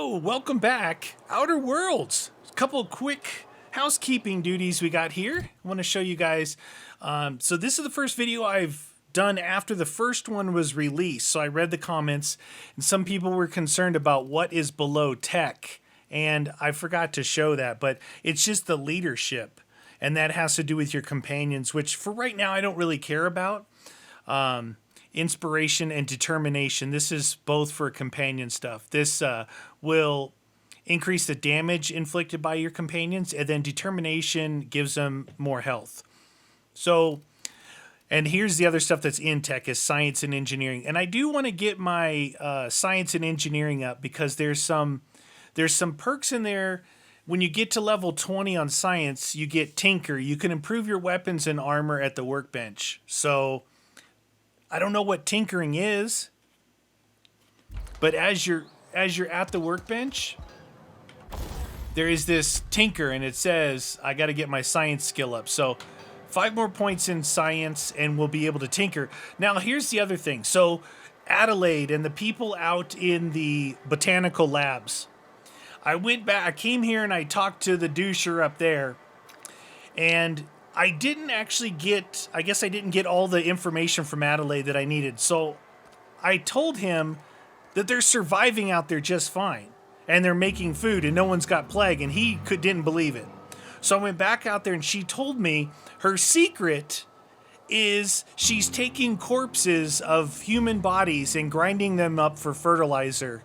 Hello, welcome back. Outer Worlds. A couple quick housekeeping duties we got here. I want to show you guys. So this is the first video I've done after the first one was released. So I read the comments, and some people were concerned about what is below tech. And I forgot to show that, but it's just the leadership. And that has to do with your companions, which for right now I don't really care about. Inspiration and determination. This is both for companion stuff. This will increase the damage inflicted by your companions, and then determination gives them more health. So, and here's the other stuff that's in tech is science and engineering. And I do want to get my science and engineering up because there's some perks in there. When you get to level 20 on science, you get Tinker. You can improve your weapons and armor at the workbench. So I don't know what tinkering is, but as you're at the workbench, there is this tinker, and it says I got to get my science skill up. So 5 more points in science, and we'll be able to tinker. Now, here's the other thing. So Adelaide and the people out in the botanical labs, I went back. I came here and I talked to the doucher up there, and I didn't actually get, I guess I didn't get all the information from Adelaide that I needed. So I told him that they're surviving out there just fine. And they're making food and no one's got plague. And he didn't believe it. So I went back out there and she told me her secret is she's taking corpses of human bodies and grinding them up for fertilizer.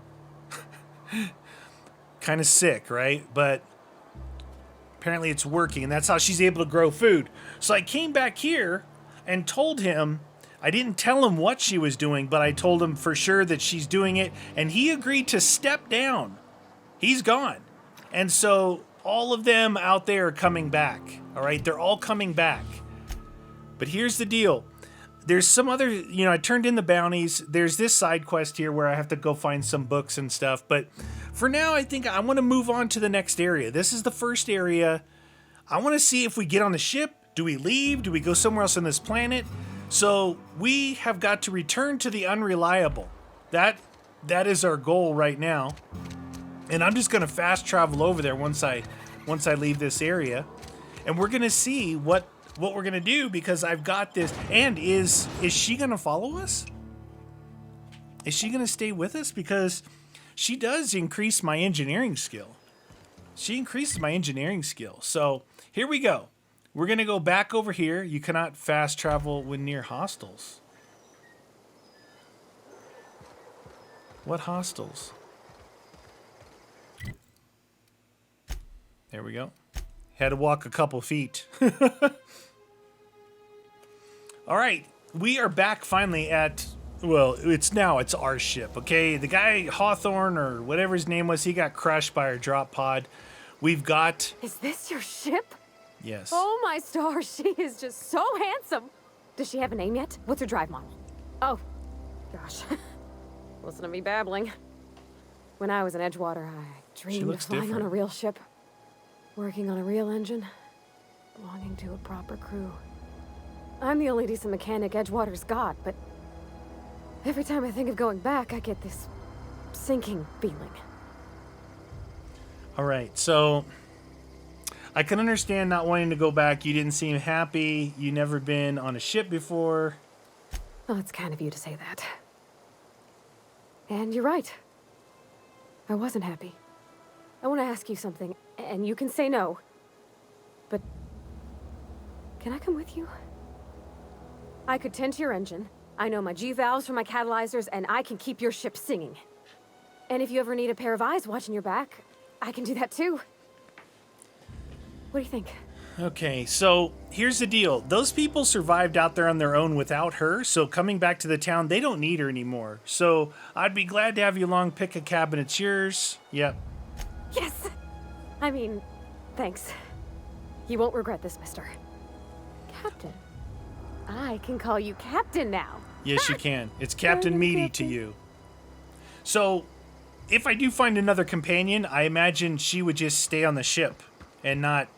Kind of sick, right? But apparently it's working, and that's how she's able to grow food. So I came back here and told him, I didn't tell him what she was doing, but I told him for sure that she's doing it, and he agreed to step down. He's gone. And so all of them out there are coming back, all right? They're all coming back. But here's the deal. There's some other, I turned in the bounties. There's this side quest here where I have to go find some books and stuff. But for now, I think I want to move on to the next area. This is the first area. I want to see if we get on the ship. Do we leave? Do we go somewhere else on this planet? So we have got to return to the Unreliable. That is our goal right now. And I'm just going to fast travel over there once I leave this area. And we're going to see what we're going to do, because I've got this. And is she going to follow us? Is she going to stay with us? Because she does increase my engineering skill. She increases my engineering skill. So here we go. We're going to go back over here. You cannot fast travel when near hostiles. What hostiles? There we go. Had to walk a couple feet. All right, we are back finally at, well, it's our ship, okay? The guy, Hawthorne, or whatever his name was, he got crushed by our drop pod. We've got... Is this your ship? Yes. Oh, my stars, she is just so handsome. Does she have a name yet? What's her drive model? Oh, gosh. Listen to me babbling. When I was in Edgewater, I dreamed of flying on a real ship, working on a real engine, belonging to a proper crew. I'm the only decent mechanic Edgewater's got, but every time I think of going back, I get this sinking feeling. All right, so I can understand not wanting to go back. You didn't seem happy. You never been on a ship before. Well, it's kind of you to say that. And you're right. I wasn't happy. I want to ask you something, and you can say no. But can I come with you? I could tend to your engine. I know my G-valves from my catalyzers, and I can keep your ship singing. And if you ever need a pair of eyes watching your back, I can do that too. What do you think? Okay, so here's the deal. Those people survived out there on their own without her, so coming back to the town, they don't need her anymore. So I'd be glad to have you along. Pick a cabin. It's yours. Yep. Yes! I mean, thanks. You won't regret this, mister. Captain. I can call you Captain now. Yes, you can. It's Captain Meaty to you. So, if I do find another companion, I imagine she would just stay on the ship and not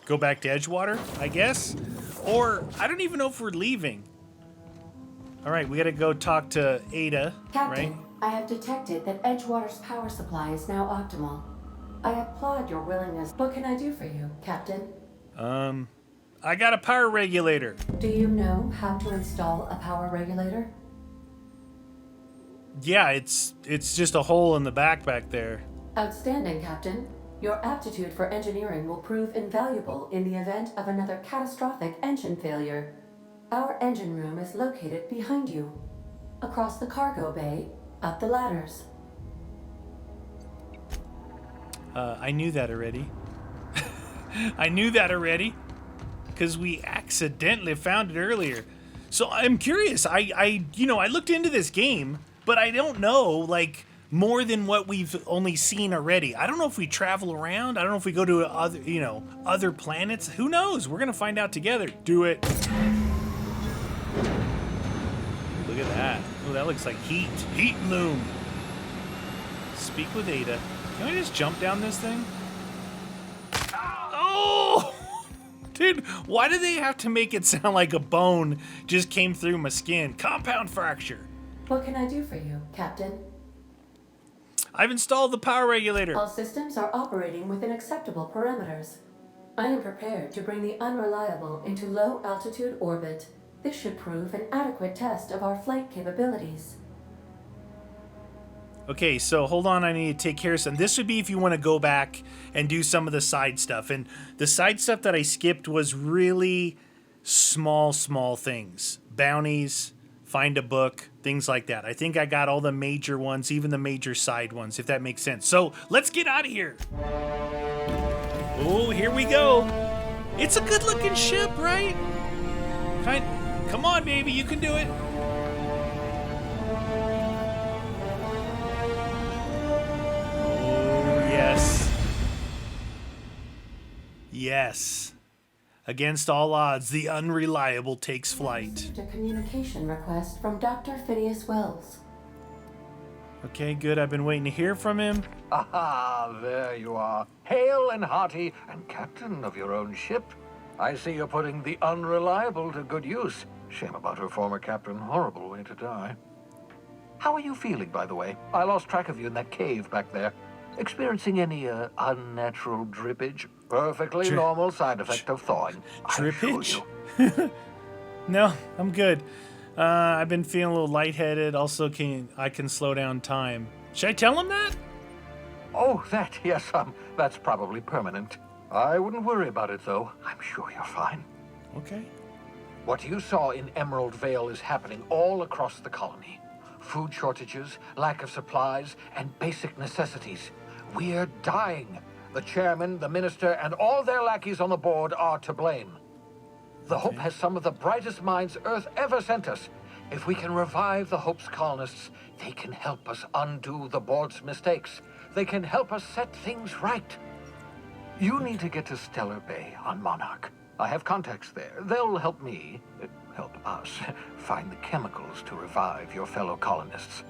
go back to Edgewater, I guess? Or, I don't even know if we're leaving. All right, we gotta go talk to Ada, Captain, right? I have detected that Edgewater's power supply is now optimal. I applaud your willingness. What can I do for you, Captain? I got a power regulator. Do you know how to install a power regulator? Yeah, it's just a hole in the back there. Outstanding, Captain. Your aptitude for engineering will prove invaluable in the event of another catastrophic engine failure. Our engine room is located behind you. Across the cargo bay, up the ladders. I knew that already. I knew that already. Because we accidentally found it earlier. So I'm curious. I looked into this game, but I don't know, like, more than what we've only seen already. I don't know if we travel around. I don't know if we go to other planets. Who knows? We're going to find out together. Do it. Look at that. Oh, that looks like heat. Heat loom. Speak with Ada. Can I just jump down this thing? Oh! Dude, why do they have to make it sound like a bone just came through my skin? Compound fracture. What can I do for you, Captain? I've installed the power regulator. All systems are operating within acceptable parameters. I am prepared to bring the Unreliable into low-altitude orbit. This should prove an adequate test of our flight capabilities. Okay, so hold on, I need to take care of some. This would be if you want to go back and do some of the side stuff. And the side stuff that I skipped was really small things. Bounties, find a book, things like that. I think I got all the major ones, even the major side ones, if that makes sense. So let's get out of here. Oh, here we go. It's a good looking ship, right? Come on, baby, you can do it. Yes. Against all odds, the Unreliable takes flight. Received a communication request from Dr. Phineas Wells. Okay, good. I've been waiting to hear from him. Aha, there you are. Hale and hearty, and captain of your own ship. I see you're putting the Unreliable to good use. Shame about her former captain. Horrible way to die. How are you feeling, by the way? I lost track of you in that cave back there. Experiencing any unnatural drippage? Perfectly normal side effect of thawing. Drippage? No, I'm good. I've been feeling a little lightheaded. Also, I can slow down time. Should I tell him that? Oh, that, yes, that's probably permanent. I wouldn't worry about it, though. I'm sure you're fine. Okay. What you saw in Emerald Vale is happening all across the colony. Food shortages, lack of supplies, and basic necessities. We're dying. The chairman, the minister, and all their lackeys on the board are to blame. The Hope has some of the brightest minds Earth ever sent us. If we can revive the Hope's colonists, they can help us undo the board's mistakes. They can help us set things right. You need to get to Stellar Bay on Monarch. I have contacts there. They'll help me, help us, find the chemicals to revive your fellow colonists.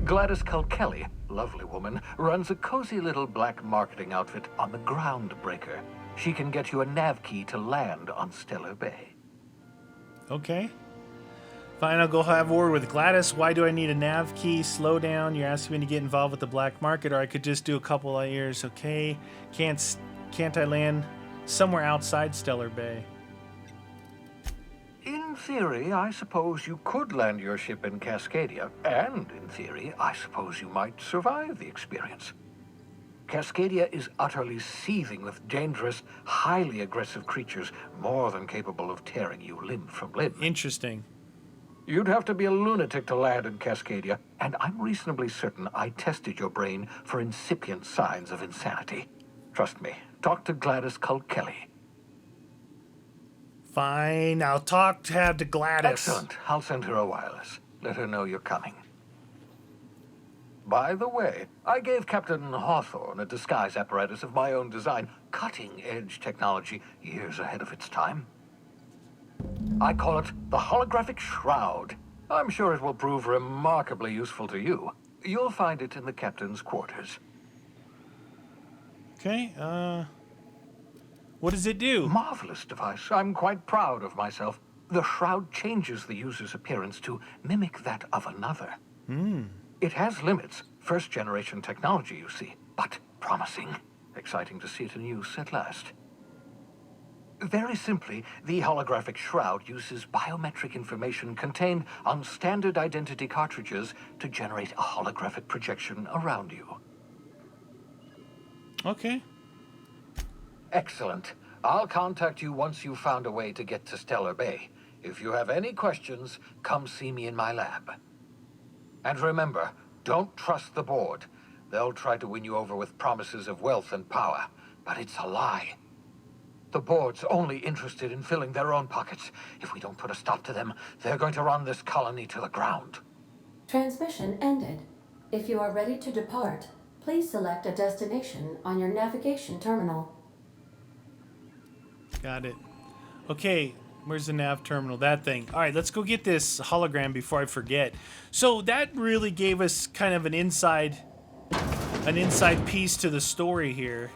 Gladys Kelly, lovely woman, runs a cozy little black marketing outfit on the Groundbreaker. She can get you a nav key to land on Stellar Bay. Okay. Fine, I'll go have a word with Gladys. Why do I need a nav key? Slow down. You're asking me to get involved with the black market, or I could just do a couple of years. Okay. Can't I land somewhere outside Stellar Bay? In theory, I suppose you could land your ship in Cascadia, and in theory, I suppose you might survive the experience. Cascadia is utterly seething with dangerous, highly aggressive creatures, more than capable of tearing you limb from limb. Interesting. You'd have to be a lunatic to land in Cascadia, and I'm reasonably certain I tested your brain for incipient signs of insanity. Trust me, talk to Gladys Kelly. Fine, I'll have to Gladys. Excellent. I'll send her a wireless. Let her know you're coming. By the way, I gave Captain Hawthorne a disguise apparatus of my own design, cutting-edge technology, years ahead of its time. I call it the Holographic Shroud. I'm sure it will prove remarkably useful to you. You'll find it in the captain's quarters. Okay, what does it do? Marvelous device. I'm quite proud of myself. The shroud changes the user's appearance to mimic that of another. It has limits. First-generation technology, you see, but promising. Exciting to see it in use at last. Very simply, the holographic shroud uses biometric information contained on standard identity cartridges to generate a holographic projection around you. Okay. Excellent. I'll contact you once you've found a way to get to Stellar Bay. If you have any questions, come see me in my lab. And remember, don't trust the board. They'll try to win you over with promises of wealth and power, but it's a lie. The board's only interested in filling their own pockets. If we don't put a stop to them, they're going to run this colony to the ground. Transmission ended. If you are ready to depart, please select a destination on your navigation terminal. Got it. Okay, where's the nav terminal? That thing. All right, let's go get this hologram before I forget. So that really gave us kind of an inside piece to the story here.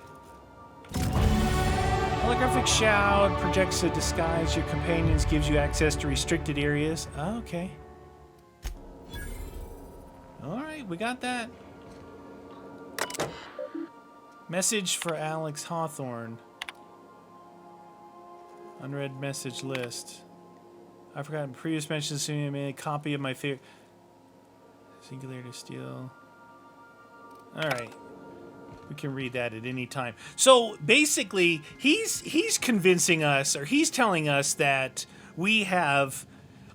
Holographic Shroud projects a disguise your companions, gives you access to restricted areas. Oh, okay. All right, we got that. Message for Alex Hawthorne. Unread message list. I forgot previous mentions assuming I made a copy of my favorite. Singularity Steel. Alright. We can read that at any time. So basically, he's convincing us, or he's telling us that we have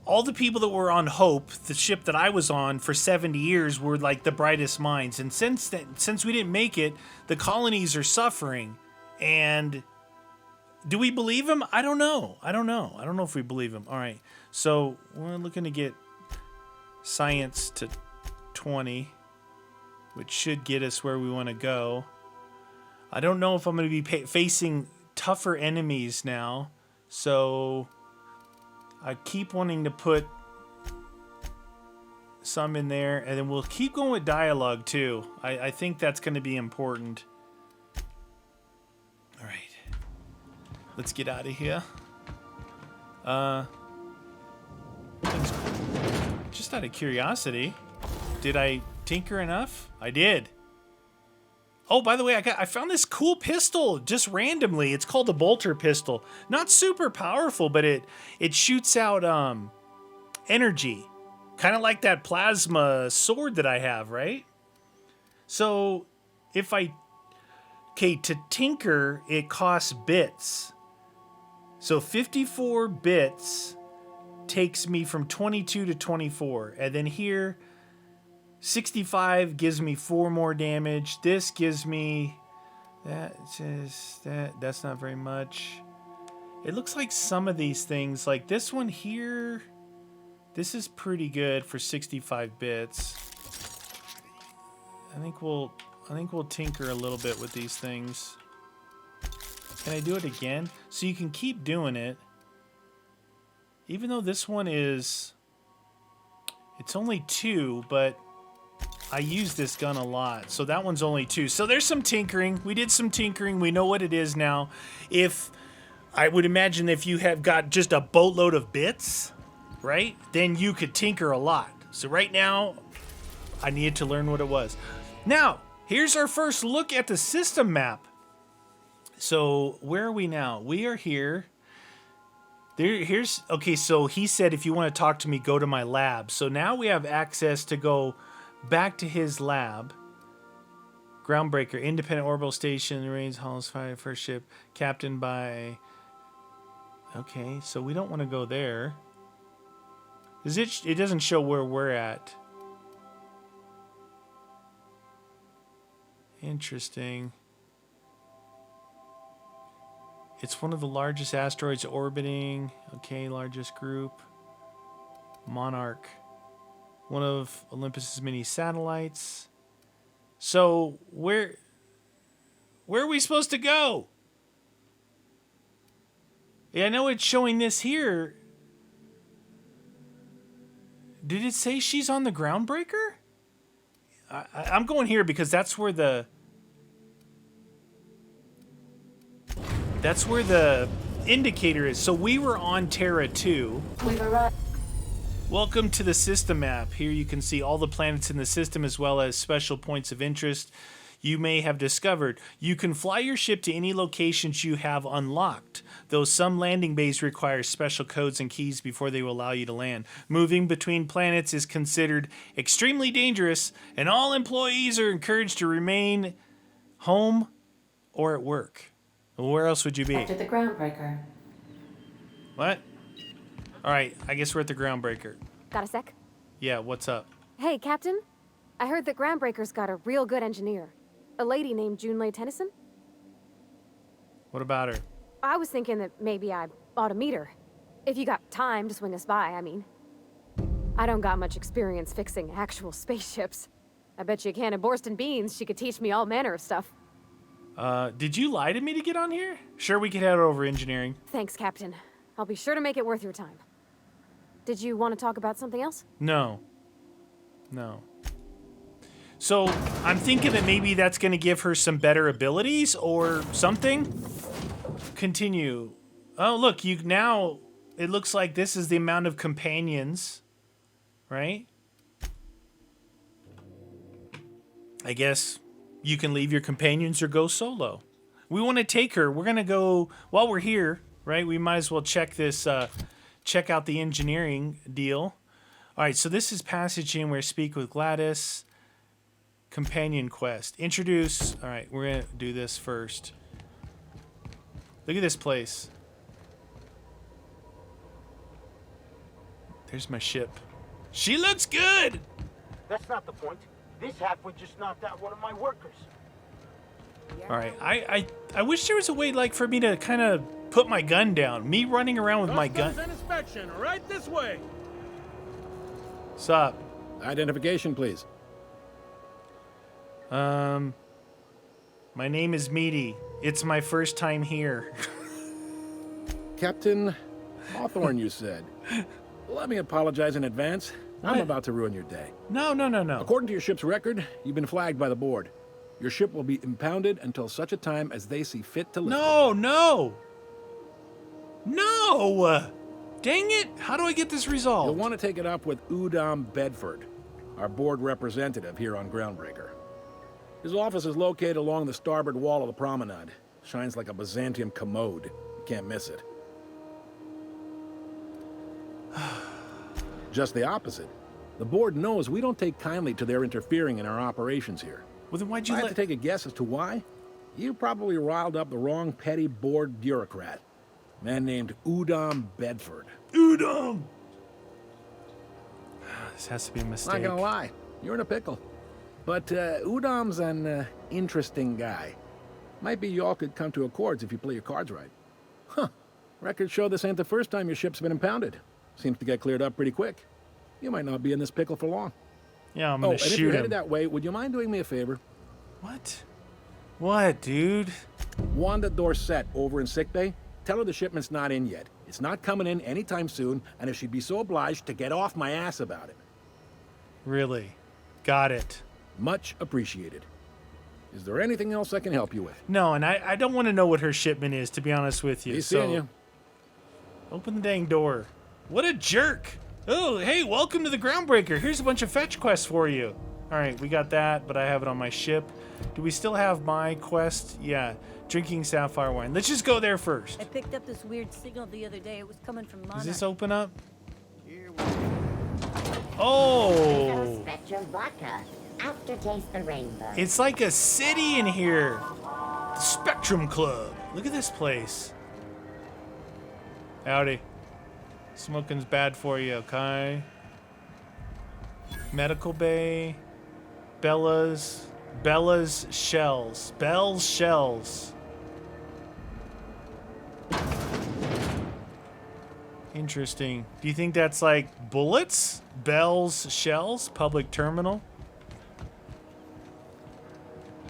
all the people that were on Hope, the ship that I was on for 70 years, were like the brightest minds. And since we didn't make it, the colonies are suffering. And do we believe him? I don't know. I don't know if we believe him. All right. So we're looking to get science to 20, which should get us where we want to go. I don't know if I'm going to be facing tougher enemies now. So I keep wanting to put some in there, and then we'll keep going with dialogue too. I think that's going to be important. All right. Let's get out of here. Just out of curiosity, did I tinker enough? I did. Oh, by the way, I found this cool pistol just randomly. It's called a bolter pistol. Not super powerful, but it shoots out energy, kind of like that plasma sword that I have, right? So if to tinker, it costs bits. So 54 bits takes me from 22 to 24. And then here, 65 gives me 4 more damage. This gives me... That's not very much. It looks like some of these things, like this one here, this is pretty good for 65 bits. I think we'll tinker a little bit with these things. Can I do it again? So you can keep doing it. Even though this one is... It's only 2, but I use this gun a lot. So that one's only 2. So there's some tinkering. We did some tinkering. We know what it is now. I would imagine if you have got just a boatload of bits, right? Then you could tinker a lot. So right now, I needed to learn what it was. Now, here's our first look at the system map. So where are we now? We are here. Okay, so he said if you want to talk to me, go to my lab. So now we have access to go back to his lab. Groundbreaker, independent orbital station, Rains Hollis Fire, first ship, captained by... Okay, so we don't want to go there. It doesn't show where we're at. Interesting. It's one of the largest asteroids orbiting. Okay, largest group. Monarch. One of Olympus's many satellites. So, where are we supposed to go? Yeah, I know it's showing this here. Did it say she's on the Groundbreaker? I'm going here because that's where the indicator is. So we were on Terra 2. We've arrived. Welcome to the system map. Here you can see all the planets in the system as well as special points of interest you may have discovered. You can fly your ship to any locations you have unlocked, though some landing bays require special codes and keys before they will allow you to land. Moving between planets is considered extremely dangerous, and all employees are encouraged to remain home or at work. Well, where else would you be? After the groundbreaker. What? All right, I guess we're at the groundbreaker. Got a sec? Yeah, what's up? Hey, Captain. I heard that Groundbreaker's got a real good engineer. A lady named Junlei Tennyson. What about her? I was thinking that maybe I ought to meet her. If you got time to swing us by, I mean. I don't got much experience fixing actual spaceships. I bet you a can of Borston beans she could teach me all manner of stuff. Did you lie to me to get on here? Sure, we could head over engineering. Thanks, Captain. I'll be sure to make it worth your time. Did you want to talk about something else? No. So, I'm thinking that maybe that's going to give her some better abilities or something. Continue. Oh, look, now it looks like this is the amount of companions, right? I guess you can leave your companions or go solo. We want to take her. We're going to go, while we're here, right? We might as well check this, check out the engineering deal. All right, so this is Passage In where Speak with Gladys. Companion quest. Introduce. All right, we're going to do this first. Look at this place. There's my ship. She looks good! That's not the point. This halfway just knocked out one of my workers. All right, I wish there was a way like for me to kind of put my gun down. Me running around with my gun. Customs and inspection, right this way. Sup? Identification, please. My name is Meaty. It's my first time here. Captain Hawthorne, you said. Let me apologize in advance. I'm What? about to ruin your day. No. According to your ship's record, you've been flagged by the board. Your ship will be impounded until such a time as they see fit to lift it. No! Dang it! How do I get this resolved? You'll want to take it up with Udom Bedford, our board representative here on Groundbreaker. His office is located along the starboard wall of the promenade. Shines like a Byzantium commode. You can't miss it. Just the opposite. The board knows we don't take kindly to their interfering in our operations here. Well, then why'd If you I had let... to take a guess as to why, you probably riled up the wrong petty board bureaucrat. A man named Udom Bedford. Udom! This has to be a mistake. Not gonna lie, you're in a pickle. But Udom's an interesting guy. Might be y'all could come to accords if you play your cards right. Huh. Records show this ain't the first time your ship's been impounded. Seems to get cleared up pretty quick. You might not be in this pickle for long. Yeah, I'm Oh, gonna and if shoot you're him. headed that way, would you mind doing me a favor? What? What, dude? Wanda Dorset over in sickbay, tell her the shipment's not in yet. It's not coming in anytime soon, and if she'd be so obliged to get off my ass about it. Really? Got it. Much appreciated. Is there anything else I can help you with? No, and I don't want to know what her shipment is, to be honest with you. Be seeing you. Open the dang door. What a jerk. Oh, hey, welcome to the Groundbreaker. Here's a bunch of fetch quests for you. All right, we got that, but I have it on my ship. Do we still have my quest? Yeah, drinking sapphire wine. Let's just go there first. I picked up this weird signal the other day. It was coming from Monarch. Does this open up? Oh! Stretch your vodka. Aftertaste the rainbow. It's like a city in here. The Spectrum Club. Look at this place. Howdy. Smoking's bad for you, okay? Medical bay. Bella's shells. Bell's shells. Interesting. Do you think that's like bullets? Bell's shells? Public terminal?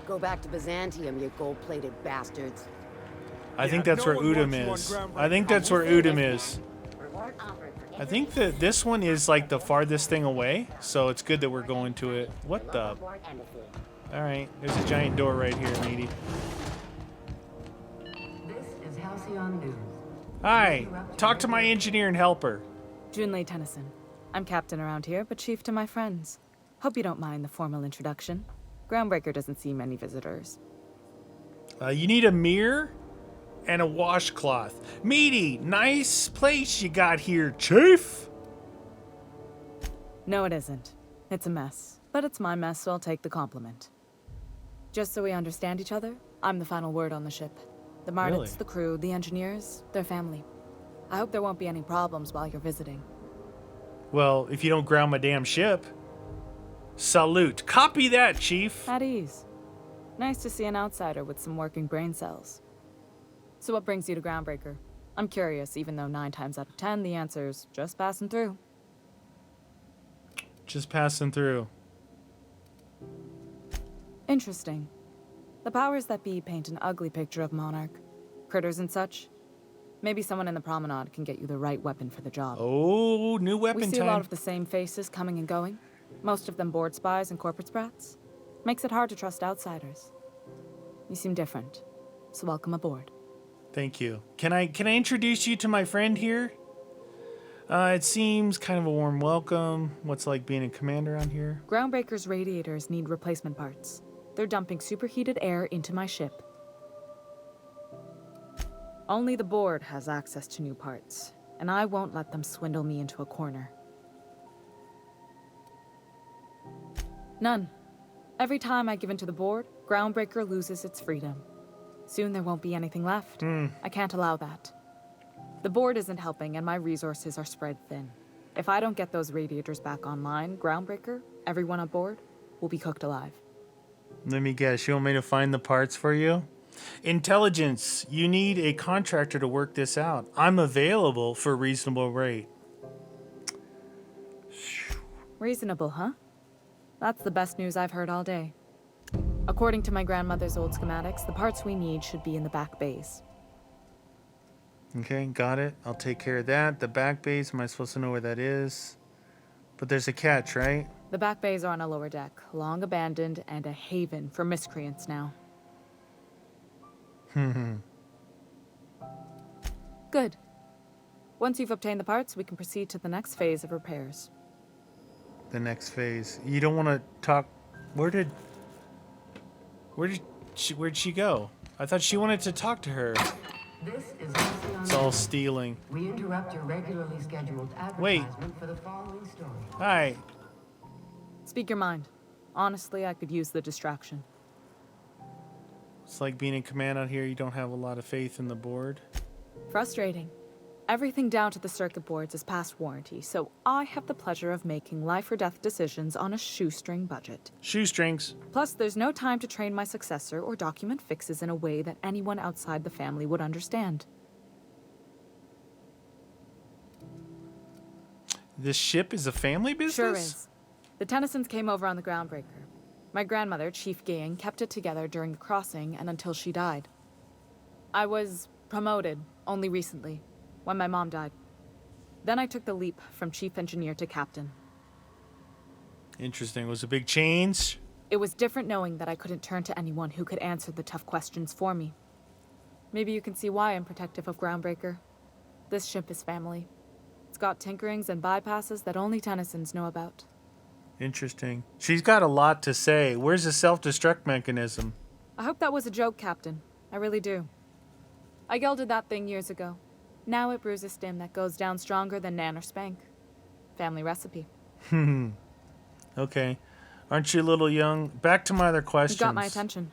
Go back to Byzantium, you gold-plated bastards. I think that's where Udom is. I think that's where Udom is. Reward offered for I think that this one is like the farthest thing away, so it's good that we're going to it. What the? board embassy. All right, there's a giant door right here, matey. This is Halcyon News. Hi, talk to my engineer and helper. Junlei Tennyson. I'm captain around here, but chief to my friends. Hope you don't mind the formal introduction. Groundbreaker doesn't see many visitors. You need a mirror and a washcloth. Meaty, nice place you got here, Chief. No, it isn't. It's a mess. But it's my mess, so I'll take the compliment. Just so we understand each other, I'm the final word on the ship. The Mardits, Really? the crew, the engineers, their family. I hope there won't be any problems while you're visiting. Well, if you don't ground my damn ship. Salute. Copy that, Chief. At ease. Nice to see an outsider with some working brain cells. So what brings you to Groundbreaker? I'm curious, even though 9 times out of 10 the answer's just passing through. Just passing through. Interesting. The powers that be paint an ugly picture of Monarch. Critters and such. Maybe someone in the promenade can get you the right weapon for the job. Oh, new weapon We see time. a lot of the same faces coming and going. Most of them board spies and corporate sprats. Makes it hard to trust outsiders. You seem different, so welcome aboard. Thank you. Can I introduce you to my friend here? It seems kind of a warm welcome. What's like being a commander on here? Groundbreaker's radiators need replacement parts. They're dumping superheated air into my ship. Only the board has access to new parts, and I won't let them swindle me into a corner. None. Every time I give in to the board, Groundbreaker loses its freedom. Soon there won't be anything left. I can't allow that. The board isn't helping, and my resources are spread thin. If I don't get those radiators back online, Groundbreaker, everyone aboard, will be cooked alive. Let me guess. You want me to find the parts for you? Intelligence. You need a contractor to work this out. I'm available for a reasonable rate. Reasonable, huh? That's the best news I've heard all day. According to my grandmother's old schematics, the parts we need should be in the back bays. Okay, got it. I'll take care of that. The back base, am I supposed to know where that is? But there's a catch, right? The back bays are on a lower deck, long abandoned and a haven for miscreants now. Good. Once you've obtained the parts, we can proceed to the next phase of repairs. The next phase. You don't want to talk... Where'd she go? I thought she wanted to talk to her. This is It's all stealing. We interrupt your regularly scheduled advertisement for the following story. Hi. Speak your mind. Honestly, I could use the distraction. It's like being in command out here. You don't have a lot of faith in the board. Frustrating. Everything down to the circuit boards is past warranty, so I have the pleasure of making life or death decisions on a shoestring budget. Shoestrings. Plus, there's no time to train my successor or document fixes in a way that anyone outside the family would understand. This ship is a family business? Sure is. The Tennysons came over on the Groundbreaker. My grandmother, Chief Gang, kept it together during the crossing and until she died. I was promoted only recently, when my mom died. Then I took the leap from chief engineer to captain. Interesting. Was it a big change? It was different knowing that I couldn't turn to anyone who could answer the tough questions for me. Maybe you can see why I'm protective of Groundbreaker. This ship is family. It's got tinkerings and bypasses that only Tennysons know about. Interesting. She's got a lot to say. Where's the self-destruct mechanism? I hope that was a joke, Captain. I really do. I gelded that thing years ago. Now it brews a stim that goes down stronger than Nan or Spank. Family recipe. Okay. Aren't you a little young? Back to my other questions. You got my attention.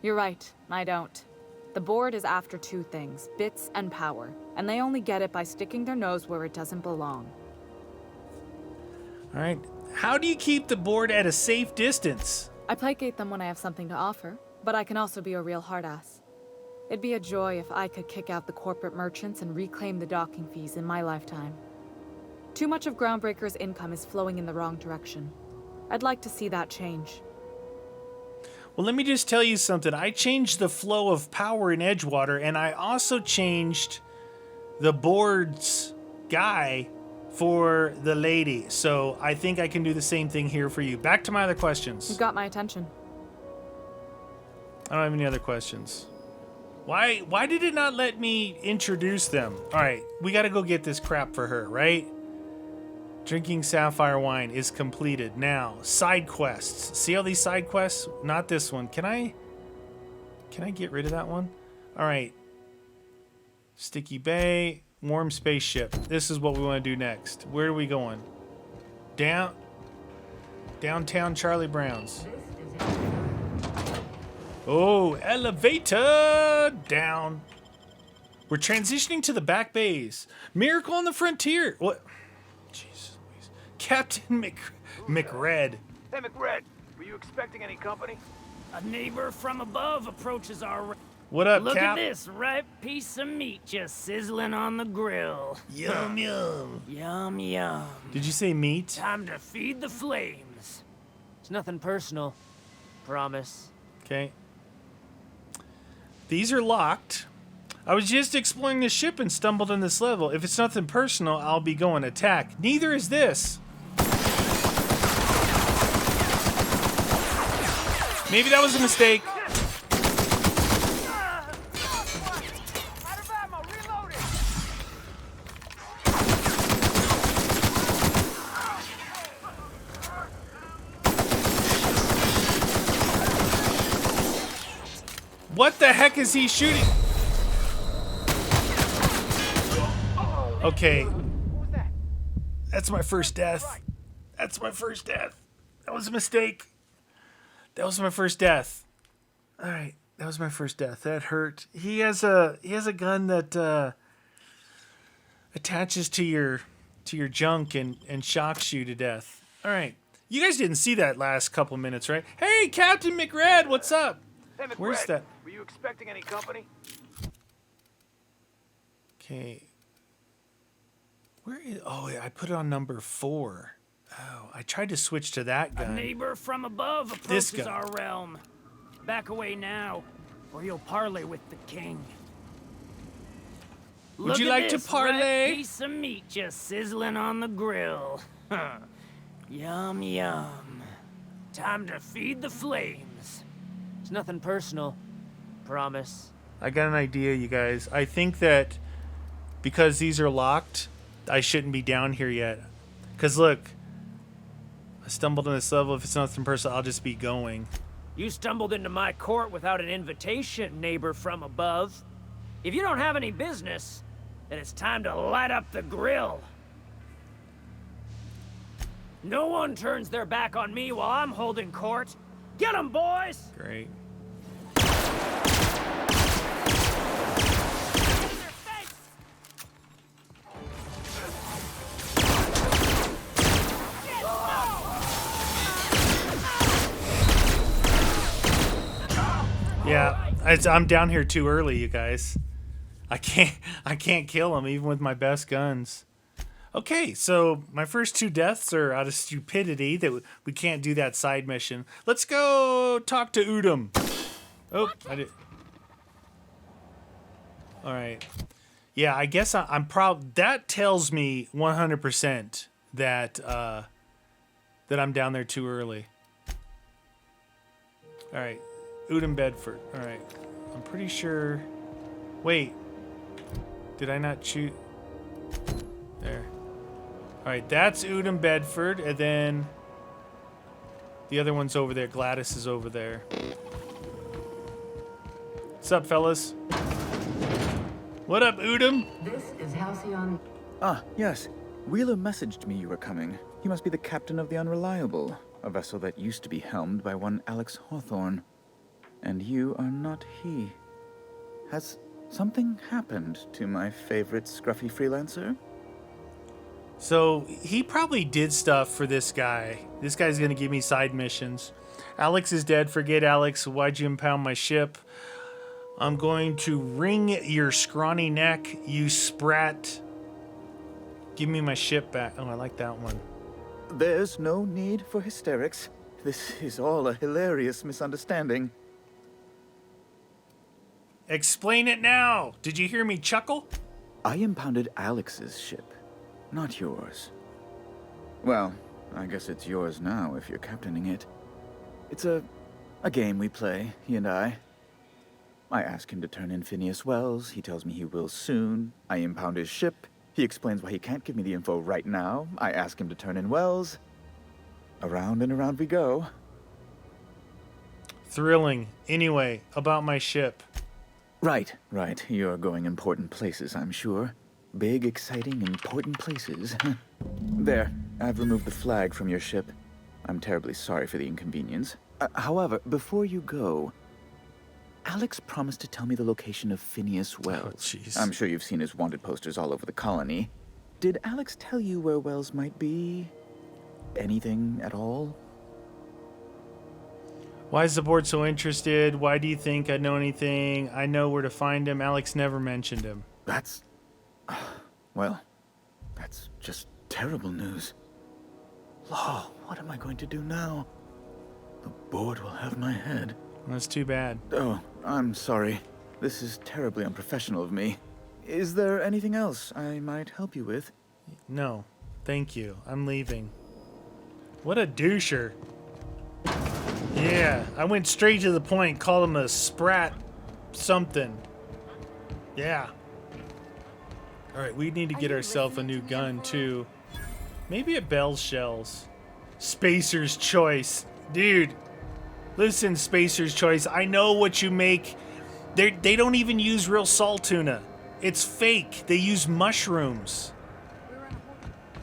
You're right. I don't. The board is after 2 things, bits and power, and they only get it by sticking their nose where it doesn't belong. All right. How do you keep the board at a safe distance? I placate them when I have something to offer, but I can also be a real hard-ass. It'd be a joy if I could kick out the corporate merchants and reclaim the docking fees in my lifetime. Too much of Groundbreaker's income is flowing in the wrong direction. I'd like to see that change. Well, let me just tell you something. I changed the flow of power in Edgewater, and I also changed the board's guy for the lady. So I think I can do the same thing here for you. Back to my other questions. You've got my attention. I don't have any other questions. Why did it not let me introduce them? All right, we got to go get this crap for her, right? Drinking sapphire wine is completed. Now, side quests. See all these side quests? Not this one. Can I get rid of that one? All right. Sticky Bay, warm spaceship. This is what we want to do next. Where are we going? Downtown Charlie Brown's. Oh, elevator down. We're transitioning to the back bays. Miracle on the Frontier. What? Jeez Louise. Captain McRed. Hey, McRed, were you expecting any company? A neighbor from above approaches our... What up, Look Cap? at this ripe piece of meat just sizzling on the grill. Yum, yum. Yum, yum. Did you say meat? Time to feed the flames. It's nothing personal. Promise. Okay. These are locked. I was just exploring the ship and stumbled on this level. If it's nothing personal, I'll be going attack. Neither is this. Maybe that was a mistake. What the heck is he shooting? Okay. That's my first death. That's my first death. That was a mistake. That was my first death. All right. That was my first death. That hurt. He has a gun that attaches to your junk and shocks you to death. All right. You guys didn't see that last couple minutes, right? Hey, Captain McRed, what's up? Hey, McRed, Where's that? Were you expecting any company? Okay. Where is... Oh, I put it on number 4. Oh, I tried to switch to that gun. A neighbor from above This approaches guy. our realm. Back away now, or you'll parley with the king. Would you Look at like to this parlay? ripe piece of meat just sizzling on the grill. Yum, yum. Time to feed the flames. It's nothing personal. Promise. I got an idea, you guys. I think that because these are locked, I shouldn't be down here yet. Because look, I stumbled on this level. If it's nothing personal, I'll just be going. You stumbled into my court without an invitation, neighbor from above. If you don't have any business, then it's time to light up the grill. No one turns their back on me while I'm holding court. Get 'em, boys! Great. Yeah, I'm down here too early, you guys. I can't kill him even with my best guns. Okay, so my first 2 deaths are out of stupidity that we can't do that side mission. Let's go talk to Udom. Oh, I did. All right. Yeah, I guess I'm proud. That tells me 100% that that I'm down there too early. All right. Udom Bedford. All right. I'm pretty sure. Wait. Did I not shoot? There. All right. That's Udom Bedford. And then the other one's over there. Gladys is over there. What's up, fellas? What up, Udom? This is Halcyon. Ah, yes. Wheeler messaged me you were coming. He must be the captain of the Unreliable, a vessel that used to be helmed by one Alex Hawthorne. And you are not he. Has something happened to my favorite scruffy freelancer? So he probably did stuff for this guy. This guy's gonna give me side missions. Alex is dead. Forget Alex. Why'd you impound my ship? I'm going to wring your scrawny neck, you sprat. Give me my ship back. Oh, I like that one. There's no need for hysterics. This is all a hilarious misunderstanding. Explain it now. Did you hear me chuckle? I impounded Alex's ship, not yours. Well, I guess it's yours now if you're captaining it. It's a game we play, he and I. I ask him to turn in Phineas Wells. He tells me he will soon. I impound his ship. He explains why he can't give me the info right now. I ask him to turn in Wells. Around and around we go. Thrilling. Anyway, about my ship. Right. You're going important places, I'm sure. Big, exciting, important places. There, I've removed the flag from your ship. I'm terribly sorry for the inconvenience. However, before you go, Alex promised to tell me the location of Phineas Wells. Oh, jeez. I'm sure you've seen his wanted posters all over the colony. Did Alex tell you where Wells might be? Anything at all? Why is the board so interested? Why do you think I know anything? I know where to find him. Alex never mentioned him. That's... well, that's just terrible news. Law, what am I going to do now? The board will have my head. That's too bad. Oh, I'm sorry. This is terribly unprofessional of me. Is there anything else I might help you with? No, thank you. I'm leaving. What a doucher. Yeah, I went straight to the point, called him a sprat something. Yeah. Alright, we need to get ourselves a new gun, too. Maybe a bell shells. Spacer's Choice. Dude, listen, Spacer's Choice. I know what you make. They don't even use real salt tuna. It's fake. They use mushrooms.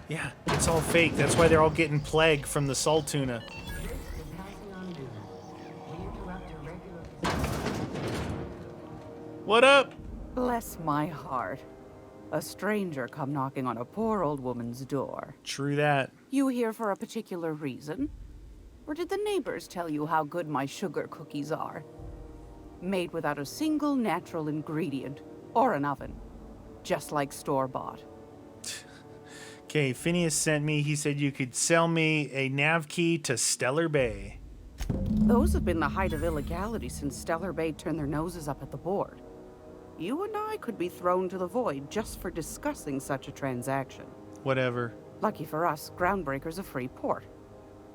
Yeah, it's all fake. That's why they're all getting plague from the salt tuna. What up? Bless my heart. A stranger come knocking on a poor old woman's door. True that. You here for a particular reason? Or did the neighbors tell you how good my sugar cookies are? Made without a single natural ingredient or an oven. Just like store-bought. Okay, Phineas sent me. He said you could sell me a nav key to Stellar Bay. Those have been the height of illegality since Stellar Bay turned their noses up at the board. You and I could be thrown to the void just for discussing such a transaction. Whatever. Lucky for us, Groundbreaker's a free port.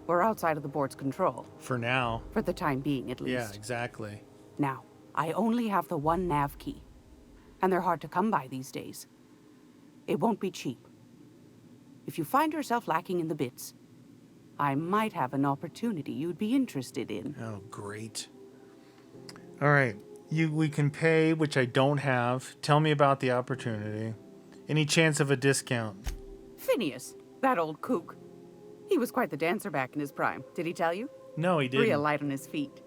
We're outside of the board's control. For now. For the time being, at least. Yeah, exactly. Now, I only have the one nav key. And they're hard to come by these days. It won't be cheap. If you find yourself lacking in the bits, I might have an opportunity you'd be interested in. Oh, great. All right. We can pay, which I don't have. Tell me about the opportunity. Any chance of a discount? Phineas, that old kook. He was quite the dancer back in his prime. Did he tell you? No, he didn't. Real light on his feet.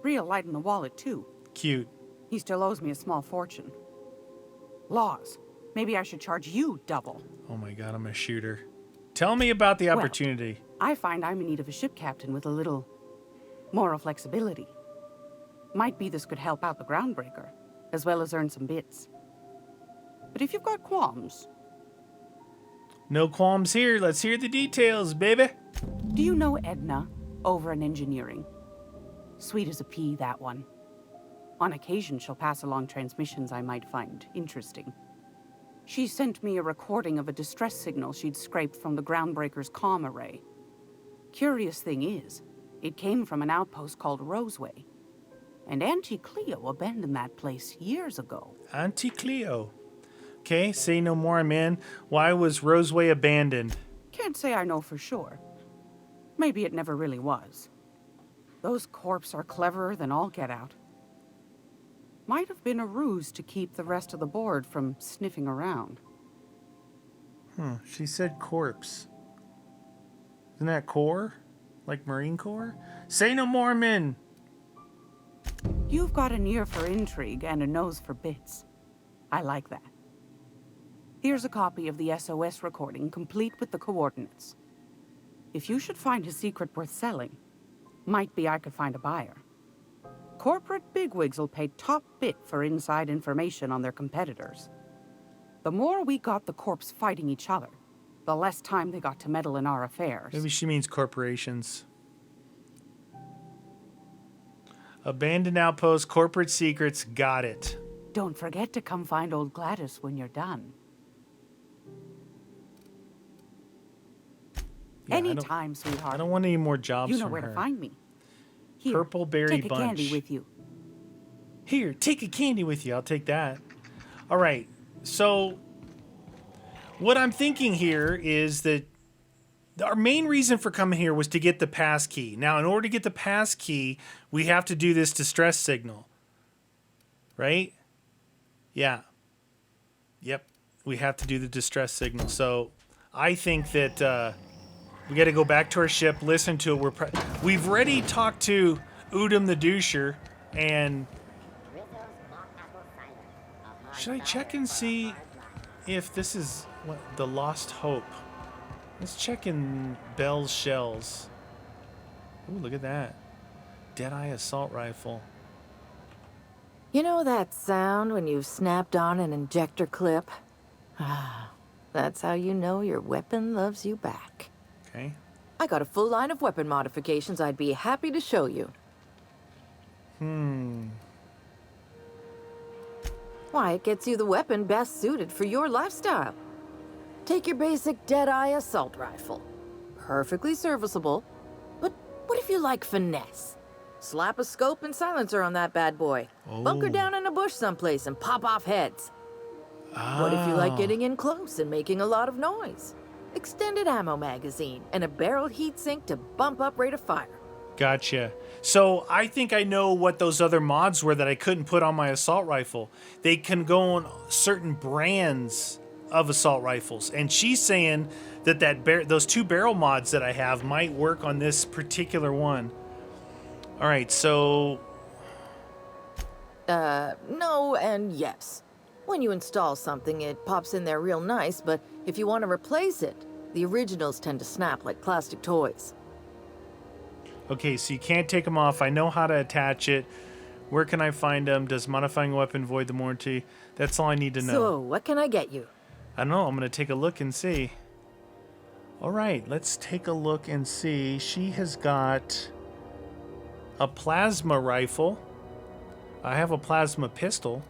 Real light in the wallet, too. Cute. He still owes me a small fortune. Laws. Maybe I should charge you double. Oh my god, I'm a shooter. Tell me about the opportunity. Well, I find I'm in need of a ship captain with a little moral flexibility. Might be this could help out the Groundbreaker, as well as earn some bits. But if you've got qualms... No qualms here. Let's hear the details, baby. Do you know Edna, over in engineering? Sweet as a pea, that one. On occasion, she'll pass along transmissions I might find interesting. She sent me a recording of a distress signal she'd scraped from the Groundbreaker's comm array. Curious thing is, it came from an outpost called Roseway. And Auntie Cleo abandoned that place years ago. Auntie Cleo. Okay, say no more, I'm in. Why was Roseway abandoned? Can't say I know for sure. Maybe it never really was. Those corps are cleverer than all get out. Might have been a ruse to keep the rest of the board from sniffing around. She said corpse. Isn't that Corps? Like Marine Corps? Say no more, men! You've got an ear for intrigue and a nose for bits. I like that. Here's a copy of the SOS recording, complete with the coordinates. If you should find a secret worth selling, might be I could find a buyer. Corporate bigwigs will pay top bit for inside information on their competitors. The more we got the corps fighting each other, the less time they got to meddle in our affairs. Maybe she means corporations. Abandoned outpost, corporate secrets, got it. Don't forget to come find old Gladys when you're done. Yeah, Anytime, sweetheart. I don't want any more jobs You know from where her. to find me. Here, Purple berry take bunch. a candy with you. Here, take a candy with you. I'll take that. All right. So what I'm thinking here is that our main reason for coming here was to get the pass key. Now, in order to get the pass key, we have to do this distress signal. Right? Yeah. Yep. We have to do the distress signal. So I think that we got to go back to our ship, listen to it. We've already talked to Udom the doucher, and should I check and see if this is what the Lost Hope? Let's check in Bell's shells. Ooh, look at that. Deadeye assault rifle. You know that sound when you've snapped on an injector clip? Ah, that's how you know your weapon loves you back. Okay. I got a full line of weapon modifications I'd be happy to show you. Why, it gets you the weapon best suited for your lifestyle. Take your basic Deadeye assault rifle. Perfectly serviceable. But what if you like finesse? Slap a scope and silencer on that bad boy. Bunker down in a bush someplace and pop off heads. What if you like getting in close and making a lot of noise? Extended ammo magazine and a barrel heatsink to bump up rate of fire. Gotcha. So I think I know what those other mods were that I couldn't put on my assault rifle. They can go on certain brands of assault rifles. And she's saying that those 2 barrel mods that I have might work on this particular one. All right, so... No and yes. When you install something, it pops in there real nice, but if you want to replace it, the originals tend to snap like plastic toys. Okay, so you can't take them off. I know how to attach it. Where can I find them? Does modifying a weapon void the warranty? That's all I need to know. So, what can I get you? I don't know. I'm going to take a look and see. All right, let's take a look and see. She has got a plasma rifle. I have a plasma pistol.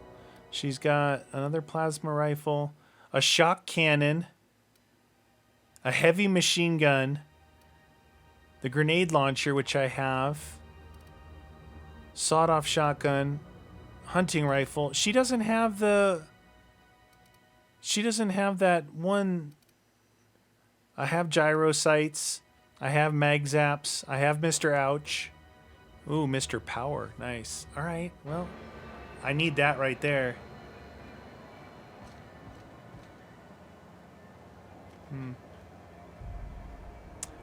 She's got another plasma rifle, a shock cannon, a heavy machine gun, the grenade launcher, which I have, sawed-off shotgun, hunting rifle. She doesn't have that one. I have gyro sights. I have mag zaps. I have Mr. Ouch. Ooh, Mr. Power. Nice. All right, well, I need that right there.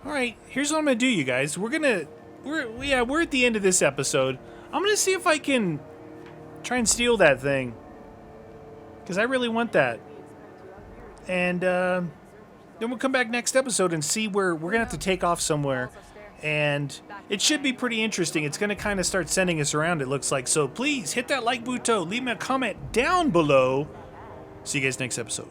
All right, here's what I'm gonna do, you guys. We're at the end of this episode. I'm gonna see if I can try and steal that thing, because I really want that. And then we'll come back next episode and see where we're gonna have to take off somewhere. And it should be pretty interesting. It's gonna kind of start sending us around, it looks like. So please hit that like button, leave me a comment down below. See you guys next episode.